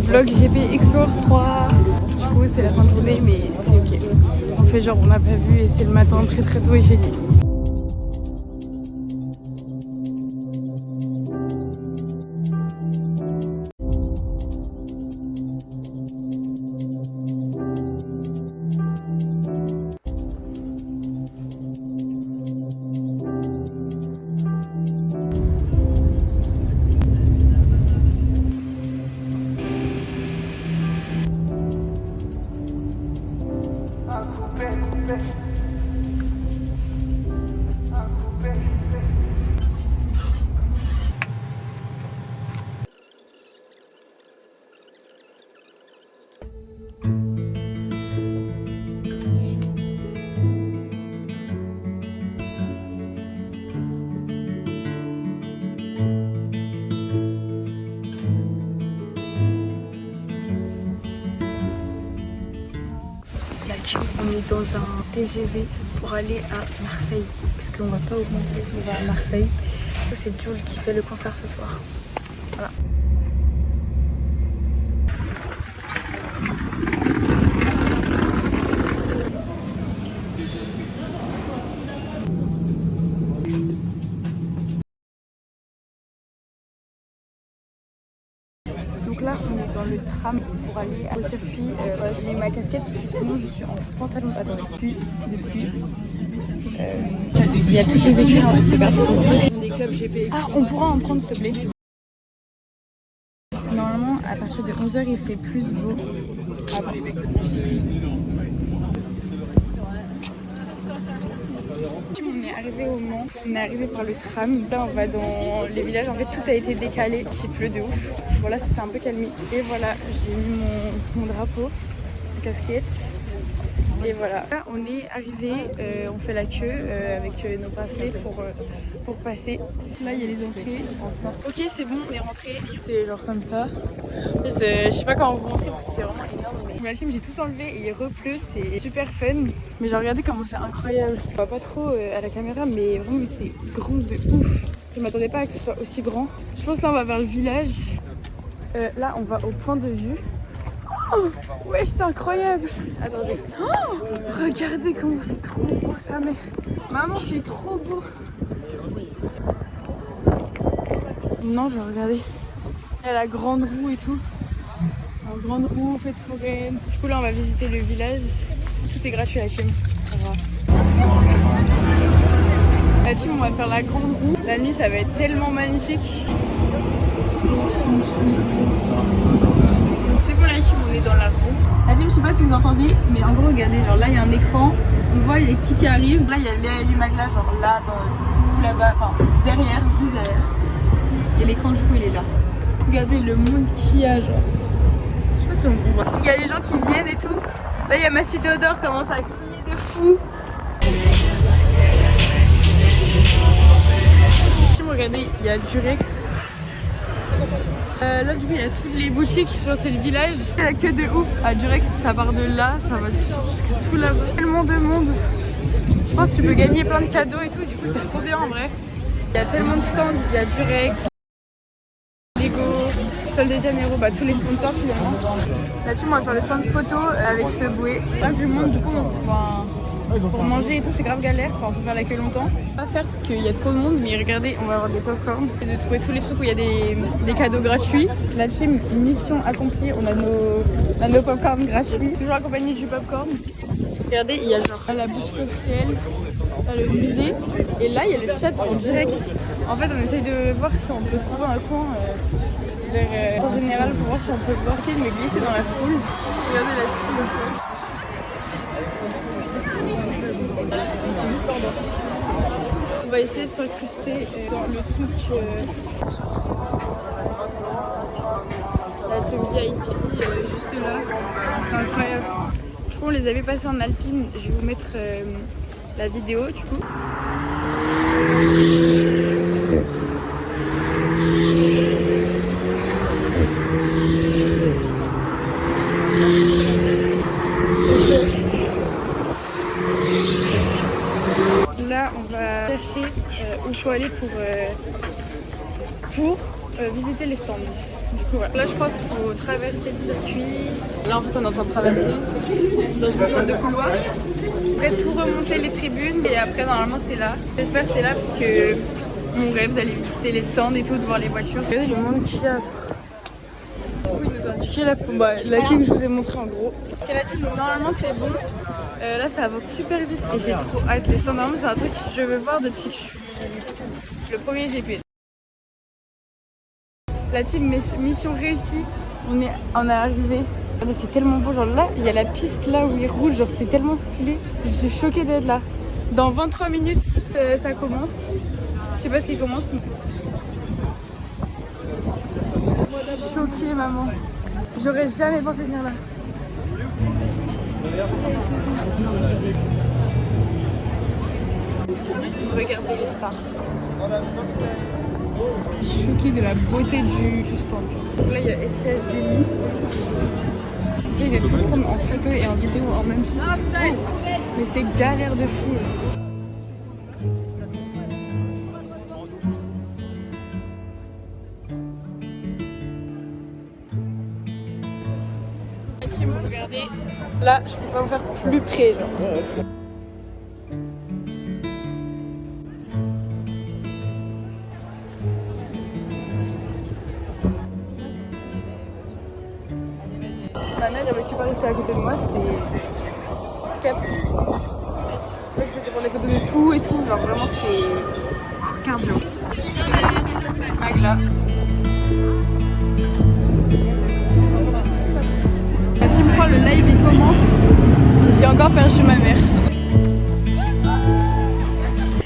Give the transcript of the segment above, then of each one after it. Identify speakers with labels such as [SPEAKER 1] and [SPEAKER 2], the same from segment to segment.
[SPEAKER 1] vlog GP Explore 3. Du coup c'est la fin de journée mais c'est ok. On fait genre on n'a pas vu et c'est le matin très très tôt, il fait nuit. On est dans un TGV pour aller à Marseille parce qu'on va pas augmenter, on va à Marseille. C'est Jules qui fait le concert ce soir. Voilà. Donc là on est dans le tram pour aller au circuit. Voilà, j'ai mis ma casquette parce que sinon je suis en pantalon. Attendez, depuis il y a toutes les études, hein, c'est parfait. Des clubs GP. Ah, on pourra en prendre s'il te plaît. Normalement à partir de 11 h il fait plus beau. Ah bon. On est arrivé au Mans, on est arrivé par le tram. Là on va dans les villages, en fait tout a été décalé, il pleut de ouf. Voilà, ça s'est un peu calmé. Et voilà, j'ai mis mon drapeau, ma casquette. Et voilà, là on est arrivé, on fait la queue avec nos bracelets pour passer. Là il y a les entrées. Enfin. Ok, c'est bon, on est rentré. C'est genre comme ça. Je sais pas comment vous montrer parce que c'est vraiment énorme. Mais j'ai tout enlevé et il repleut, c'est super fun. Mais j'ai regardé comment c'est incroyable. On voit pas trop à la caméra, mais vraiment c'est grand de ouf. Je m'attendais pas à que ce soit aussi grand. Je pense là on va vers le village. Là on va au point de vue. Oh, ouais, c'est incroyable. Attendez. Oh, regardez comment c'est trop beau sa mère. Maman, c'est trop beau. Non, je vais regarder. Il y a la grande roue et tout. La grande roue, fête foraine. Du coup là on va visiter le village. Tout est gratuit à la team. La team, on va faire la grande roue. La nuit ça va être tellement magnifique. On est dans la roue. La team, je sais pas si vous entendez, mais en gros, regardez, genre là il y a un écran, on voit il y a qui arrive. Là il y a Léa et Lumagla, genre là, là-bas, enfin derrière, juste derrière. Et l'écran du coup il est là. Regardez le monde qu'il y a, genre. Je sais pas si on voit. Il y a les gens qui viennent et tout. Là il y a Mathieu Théodore qui commence à crier de fou. Team, regardez, il y a Durex. Là du coup il y a toutes les boutiques, c'est le village. Il y a que de ouf. À Durex ça part de là, ça va jusqu'à tout là-bas. Tellement de monde. Je pense que tu peux gagner plein de cadeaux et tout, du coup c'est trop bien en vrai. Il y a tellement de stands, il y a Durex, Lego, Sol de Janeiro, bah tous les sponsors finalement. Là-dessus on va faire le stand photo avec ce bouée. Là du monde du coup pour manger et tout c'est grave galère, enfin on peut faire la queue longtemps. On va pas faire parce qu'il y a trop de monde, mais regardez on va avoir des popcorn et de trouver tous les trucs où il y a des cadeaux gratuits. La team mission accomplie, on a nos popcorn gratuits, toujours accompagné du popcorn. Regardez il y a genre la boutique officielle, là le musée et là il y a le chat en direct. En fait on essaye de voir si on peut trouver un coin vers en général pour voir si on peut se voir, essayer de me glisser dans la foule. Regardez la team. On va essayer de s'incruster dans le truc, la truc VIP juste là. C'est incroyable. Je crois qu'on les avait passés en alpine. Je vais vous mettre la vidéo du coup. Là, on va chercher où il faut aller pour visiter les stands. Du coup, voilà. Là, je crois qu'il faut traverser le circuit. Là, en fait, on est en train de traverser dans une sorte de couloir. Après, tout remonter les tribunes et après, normalement, c'est là. J'espère que c'est là parce que mon rêve d'aller visiter les stands et tout, de voir les voitures. Regardez le monde qu'il y a. Ils nous ont indiqué la queue que je vous ai montré en gros. Et la team, normalement, c'est bon. Là, ça avance super vite et j'ai trop hâte. Les stands, normalement, c'est un truc que je veux voir depuis que je suis le premier GP. La team mission réussie, on est arrivé. Regardez, c'est tellement beau, genre là, il y a la piste là où ils roulent, genre c'est tellement stylé. Je suis choquée d'être là. Dans 23 minutes, ça commence. Je sais pas ce qui commence. Choquée, maman. J'aurais jamais pensé venir là. Regardez les stars. Je suis choquée de la beauté du stand. Donc là, il y a SCH Billy. J'essaie de tout prendre en photo et en vidéo en même temps. Mais c'est galère de fou. Si vous regardez, là, je peux pas vous faire plus près. Genre. Ma mère, elle veut pas rester à côté de moi, c'est... Je capte. J'essaie de prendre des photos de tout et tout, genre vraiment c'est... cardio. Magla. La team 3, le live il commence. J'ai encore perdu ma mère.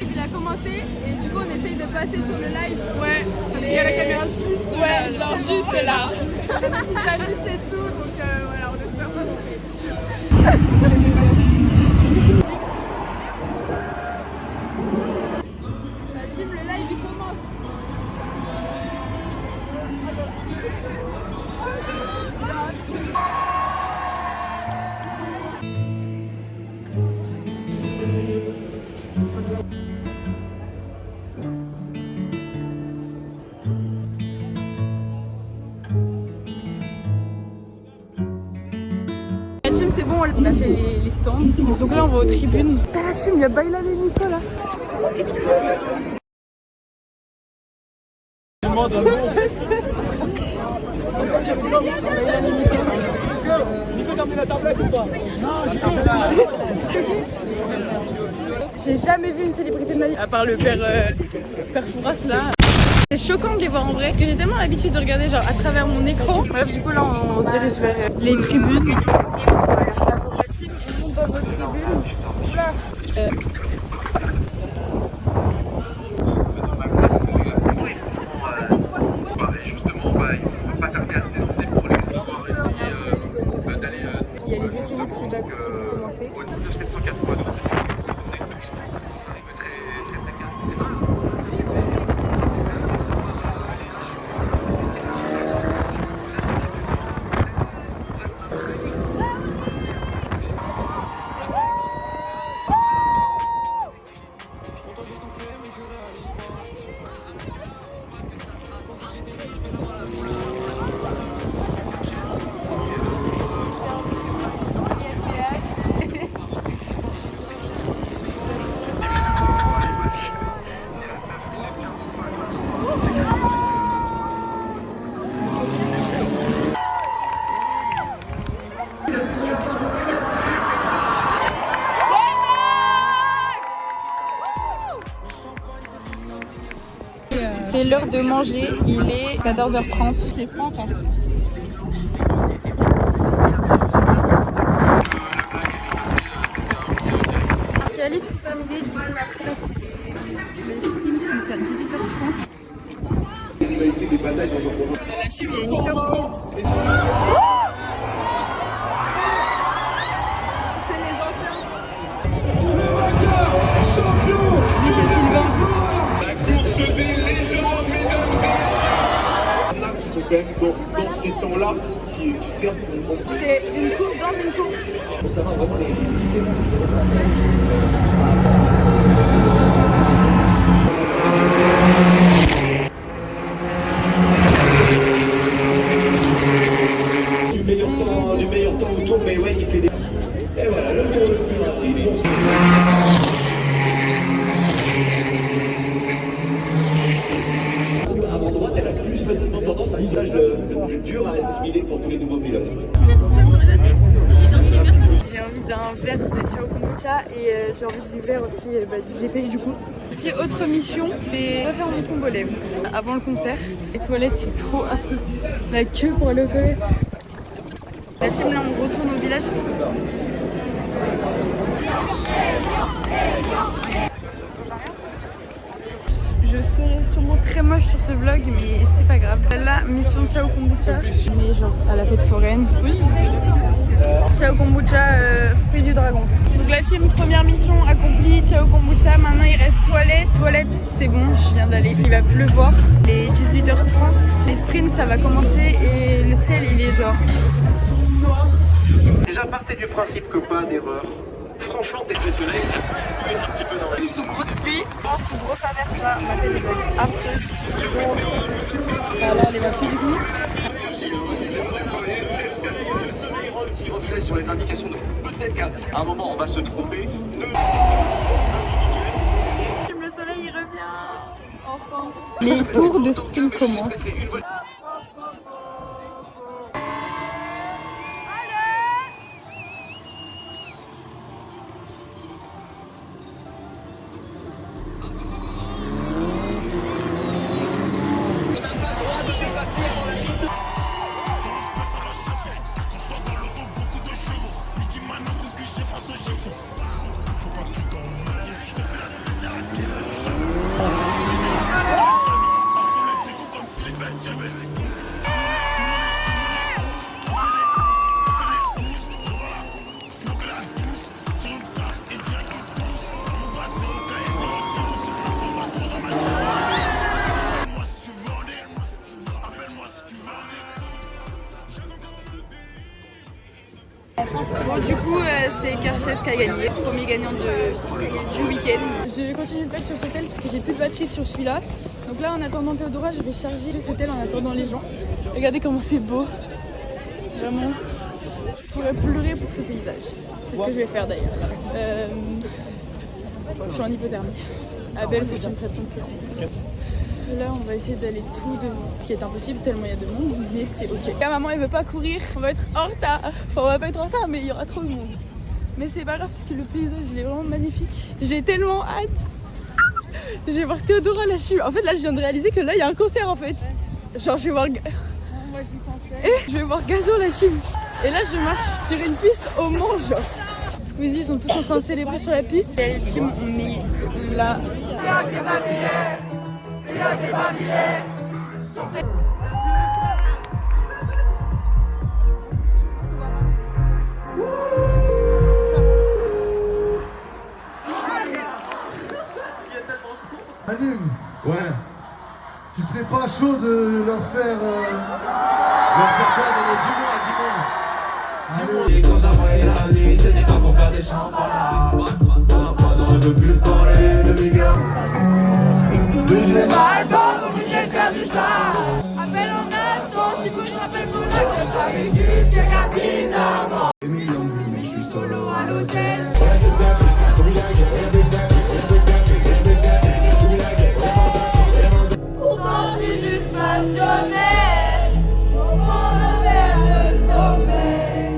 [SPEAKER 1] Il a commencé et du coup on essaye de passer sur le live. Ouais, parce qu'il y a la caméra juste là. Ouais, genre juste là. Petites affiches et tout, donc voilà, on espère pas. La team, le live il commence. La team c'est bon, on a fait les stands, donc là on va aux tribunes. La team, il y a Baila les Nico là.
[SPEAKER 2] Nico, t'as emmené la tablette ou pas? Non,
[SPEAKER 1] j'ai jamais vu une célébrité de ma vie, à part le père Fouras là. C'est choquant de les voir en vrai, parce que j'ai tellement l'habitude de regarder genre à travers mon écran. Bref, du coup là on se dirige vers les tribunes. La team monte dans notre tribune. Là. Il y a les essais libres qui vont commencer.
[SPEAKER 2] Au de 792, ça revenait toujours. Ça arrive très calme.
[SPEAKER 1] C'est l'heure de manger, il est 14h30. C'est froid encore. Les qualifs sont terminés, du coup après là c'est les sprints, c'est à 18h30. Là-dessus il y a une surprise. C'est les anciens. Oui, c'est Sylvain.
[SPEAKER 2] La course des légendes, mesdames et messieurs. Qui sont quand même dans ces temps-là qui servent pour...
[SPEAKER 1] C'est une course dans une course.
[SPEAKER 2] Pour savoir vraiment les différences qui ressemblent. filer pour tous les nouveaux pilotes.
[SPEAKER 1] J'ai envie d'un verre de Ciao Kombucha et j'ai envie du verre aussi du GP du coup. Aussi autre mission, c'est refaire mon combo lèvres avant le concert. Les toilettes c'est trop affreux. La queue pour aller aux toilettes. La team là on retourne au village. Je serai sûrement très moche sur ce vlog mais c'est pas grave. La mission Ciao Kombucha, mais genre à la fête foraine. Oui. Ciao Kombucha, fruit du dragon. Donc la team, première mission accomplie, Ciao Kombucha. Maintenant il reste toilette. Toilette c'est bon, je viens d'aller. Il va pleuvoir. Il est 18h30. Les sprints ça va commencer et le ciel il est genre noir.
[SPEAKER 2] Déjà partez du principe que pas d'erreur. Franchement, t'es fait soleil, ça peut être un petit peu dans la
[SPEAKER 1] Sous grosse pluie, sous grosse averse là, ma télé est affreuse. Alors les va plus du coup.
[SPEAKER 2] Petit reflet sur les indications de peut-être qu'à un moment on va se tromper.
[SPEAKER 1] Le soleil il revient. Enfin. Les tours de sprint commencent. Bon du coup c'est Karches qui a gagné, premier gagnant du week-end. Je continue de pack sur Cetel parce que j'ai plus de batterie sur celui-là. Donc là en attendant Théodora je vais charger le Cetel en attendant les gens. Regardez comment c'est beau. Vraiment, je pourrais pleurer pour ce paysage. C'est ce que je vais faire d'ailleurs. Je suis en hypothermie. Abel faut qu'il me prête son cœur. Là on va essayer d'aller tout devant, ce qui est impossible tellement il y a de monde, mais c'est ok. La maman elle veut pas courir, on va être en retard. Enfin on va pas être en retard mais il y aura trop de monde. Mais c'est pas grave parce que le paysage il est vraiment magnifique. J'ai tellement hâte. Je vais voir Théodora la chute. En fait là je viens de réaliser que là il y a un concert en fait. Genre je vais voir... Moi j'y pensais. Je vais voir Gazo la chute. Et là je marche sur une piste au Mans genre. Squeezie ils sont tous en train de célébrer sur la piste. Et les teams on est là.
[SPEAKER 3] Anime,
[SPEAKER 2] Ouais.
[SPEAKER 3] tu serais pas chaud de leur faire
[SPEAKER 2] Dis-moi.
[SPEAKER 4] Et quand j'envoyais la nuit, c'était pas pour faire des champas. Pendant un peu plus le parler, le méga. Deuxième album, obligé de faire du ça. Appelle en absence, si vous je rappelle pour la tête. J'avais dû jusqu'à 10 ans. Des millions de vues, mais je suis solo à l'hôtel. Pourtant, je suis juste passionné. Comment me faire le sommeil?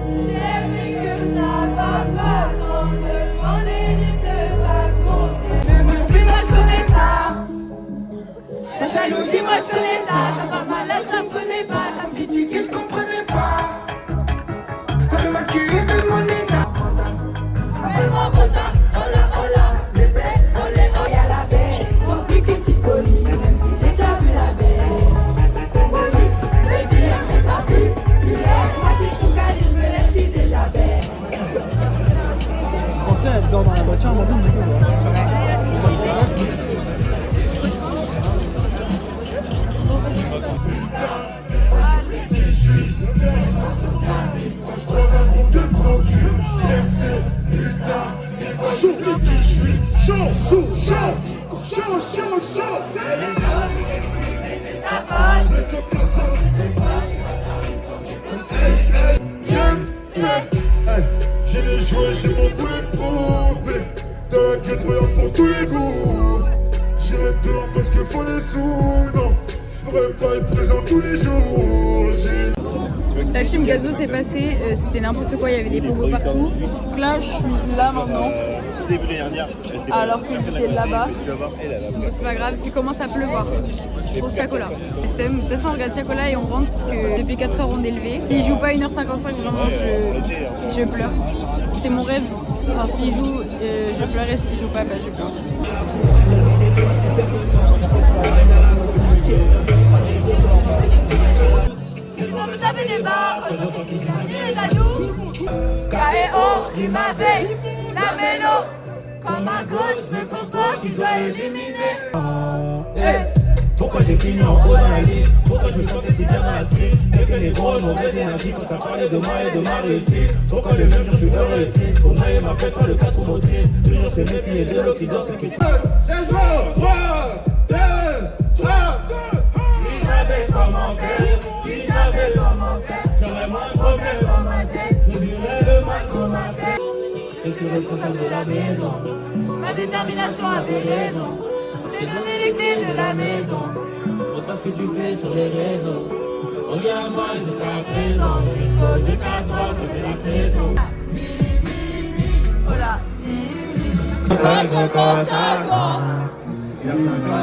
[SPEAKER 4] J'ai vu que ça va pas trop te demander, je te passe mon cœur. Mais mon film, moi je connais ça. La jalousie, moi je connais ça. Ça parle malade, ça me connaît pas. Ça me critique et je comprenais pas. Quand je m'accuse de mon état. Appelle-moi Rosa, hola, hola. Bébé, olé, oh, y'a la baie. Mon plus qu'une petite folie, même si j'ai déjà vu la baie. Police, baby, mais ça pue. Moi si je trouve qu'elle je me laisse, je suis déjà belle.
[SPEAKER 3] Pensez à être dans la voiture, on m'a dit du coup.
[SPEAKER 5] J'ai les jouets, j'ai mon boulet de poupée. Dans la quête voyante pour tous les goûts. J'irai dehors parce qu'il faut les sous, non. Je pourrais pas être présent tous les jours.
[SPEAKER 1] team Gazo s'est passé, c'était n'importe quoi, il y avait des pogos partout. Donc là, je suis là maintenant. Alors que j'étais là-bas. C'est pas grave, il commence à pleuvoir pour Chacola. De toute façon, on regarde Chacola et on rentre parce que depuis 4 heures on est levé. S'il joue pas 1h55, vraiment, je pleure. C'est mon rêve. Enfin, s'il joue, je pleure et s'il joue pas, bah, je pleure.
[SPEAKER 4] Quand vous tapez des barres, quand j'entends qu'il est à nous. K.E.O. qui m'avait la mélo. Comme un coach, je veux qu'on porte, qu'il doit éliminer.
[SPEAKER 6] Pourquoi j'ai fini en haut dans la liste? Pourquoi je me sentais si bien dans la street? Et que les gros mauvaise énergie quand ça parlait de moi et de ma réussite. Pourquoi le même jour je suis heureux et triste? Pour noyer ma pète sur le 4 roues motrices. Toujours se méfier de l'eau qui danse et que tu... 3, 2, 3, 2. Si j'avais comment faire, si j'avais comment faire, j'aurais moins de problèmes dans ma tête. J'oublierais le mal qu'on m'a fait. Je suis responsable de la maison. Ma détermination avait raison. J'ai donné les clés de la maison. Montre pas ce que tu fais sur les réseaux. Regarde-moi jusqu'à présent. Jusqu'au 2, 4, 3, ça fait la pression.
[SPEAKER 4] Voilà.
[SPEAKER 6] Ça, je repense à toi.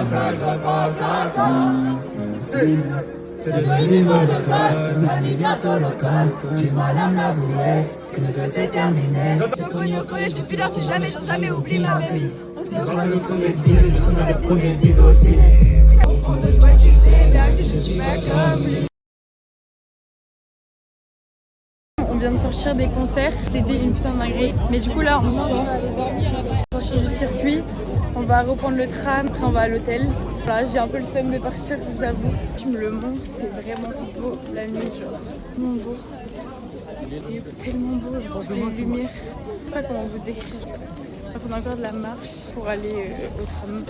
[SPEAKER 6] Ça, je repense à toi. C'est devenu niveau d'automne. On est bientôt l'automne. J'ai mal à m'avouer que le deux c'est terminé.
[SPEAKER 4] J'ai connu au collège depuis lors, j'ai jamais oublié ma baby.
[SPEAKER 6] Sur le premier deal, sur les premiers bisous aussi.
[SPEAKER 4] Au fond de toi, tu sais bien que je suis pas comme lui.
[SPEAKER 1] On vient de sortir des concerts, c'était une putain de dinguerie. Mais du coup là on sort, on change de circuit, on va reprendre le tram, après on va à l'hôtel. Là j'ai un peu le seum de partir, je vous avoue. Le Mont c'est vraiment beau la nuit, genre tellement beau. C'est tellement beau, les lumières, je sais pas comment vous décrire. On a encore de la marche pour aller au tram.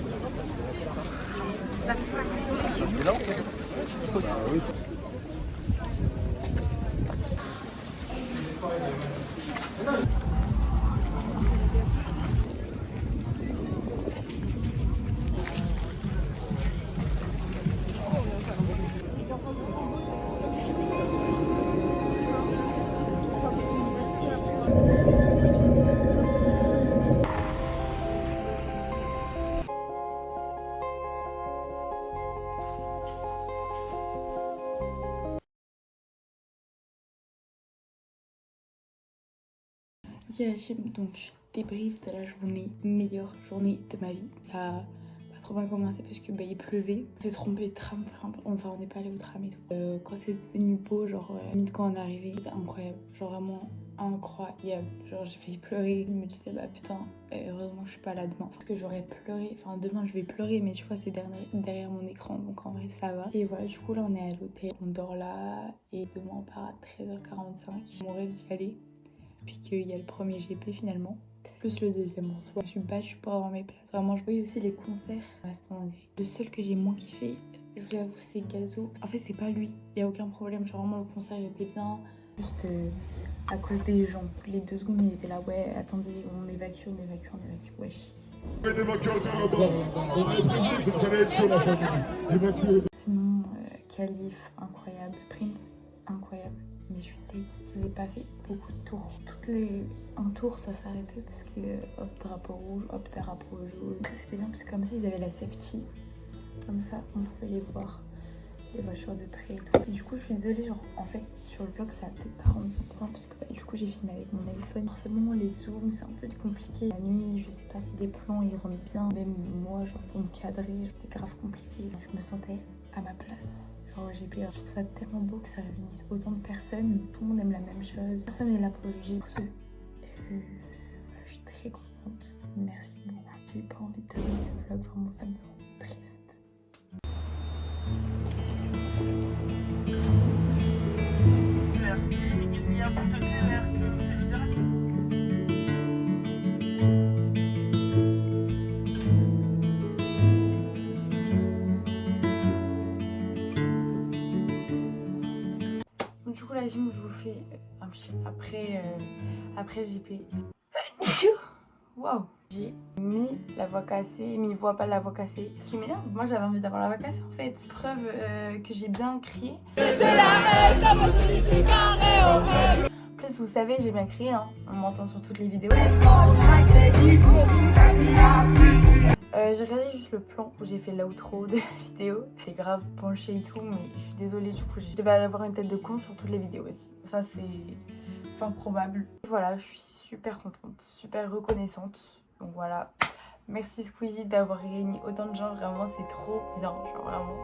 [SPEAKER 1] Ok la team, donc débrief de la journée, meilleure journée de ma vie. Ça a pas trop bien commencé parce que il pleuvait. On s'est trompé de tram, enfin on n'est pas allé au tram et tout. Quand c'est devenu beau, genre quand on est arrivé, c'était incroyable, genre vraiment incroyable. Genre j'ai failli pleurer, je me disais bah putain, heureusement que je suis pas là demain. Parce que j'aurais pleuré, enfin demain je vais pleurer mais tu vois c'est derrière mon écran donc en vrai ça va. Et voilà du coup là on est à l'hôtel, on dort là et demain on part à 13h45. Mon rêve d'y aller. Puis qu'il y a le premier GP finalement, plus le deuxième en soi. Je suis battue pour avoir mes places. Vraiment, je voyais aussi les concerts. Le seul que j'ai moins kiffé, je vous avoue, c'est Gazo. En fait, c'est pas lui, il n'y a aucun problème. Genre vraiment, le concert il était bien. Juste à cause des gens. Les 2 secondes, il était là, ouais, attendez, on évacue, wesh. Sinon, Khalif, incroyable. Sprint, incroyable. Mais je suis tête qu'ils n'aient pas fait beaucoup de tours. Un tour ça s'arrêtait parce que hop drapeau rouge, hop drapeau jaune. Après c'était bien parce que comme ça ils avaient la safety. Comme ça on pouvait les voir, les voitures de près et tout. Et du coup je suis désolée, genre en fait sur le vlog ça va peut-être pas rendre bien parce que du coup j'ai filmé avec mon iPhone. Forcément les zooms c'est un peu compliqué. La nuit je sais pas si les plans ils rendent bien. Même moi genre pour me cadrer c'était grave compliqué. Je me sentais à ma place. Genre j'ai pris, je trouve ça tellement beau que ça réunisse autant de personnes, tout le monde aime la même chose, personne n'est là pour juger. Je suis très contente, merci beaucoup. J'ai pas envie de terminer ce vlog, vraiment ça me rend triste. Du coup la gym je vous fais un petit après GP. Waouh, j'ai mis la voix cassée, mais il voit pas la voix cassée. Ce qui m'énerve, moi j'avais envie d'avoir la voix cassée en fait. Preuve que j'ai bien crié.
[SPEAKER 4] C'est la haine, la motilité carrée.
[SPEAKER 1] Squeezie, vous savez, j'ai bien crié, hein. On m'entend sur toutes les vidéos. J'ai regardé juste le plan où j'ai fait l'outro de la vidéo. J'étais grave penchée et tout, mais je suis désolée, du coup, je devais avoir une tête de con sur toutes les vidéos aussi. Ça, c'est fort probable. Voilà, je suis super contente, super reconnaissante. Donc voilà, merci Squeezie d'avoir réuni autant de gens, vraiment, c'est trop bien, genre vraiment.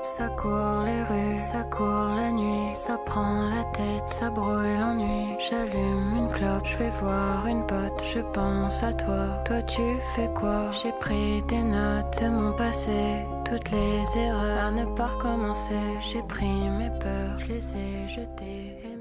[SPEAKER 7] Ça court les rues, ça court la nuit, ça prend la tête, ça brouille l'ennui. J'allume une clope, je vais voir une pote, je pense à toi. Toi tu fais quoi? J'ai pris des notes de mon passé, toutes les erreurs à ne pas recommencer. J'ai pris mes peurs, je les ai jetées.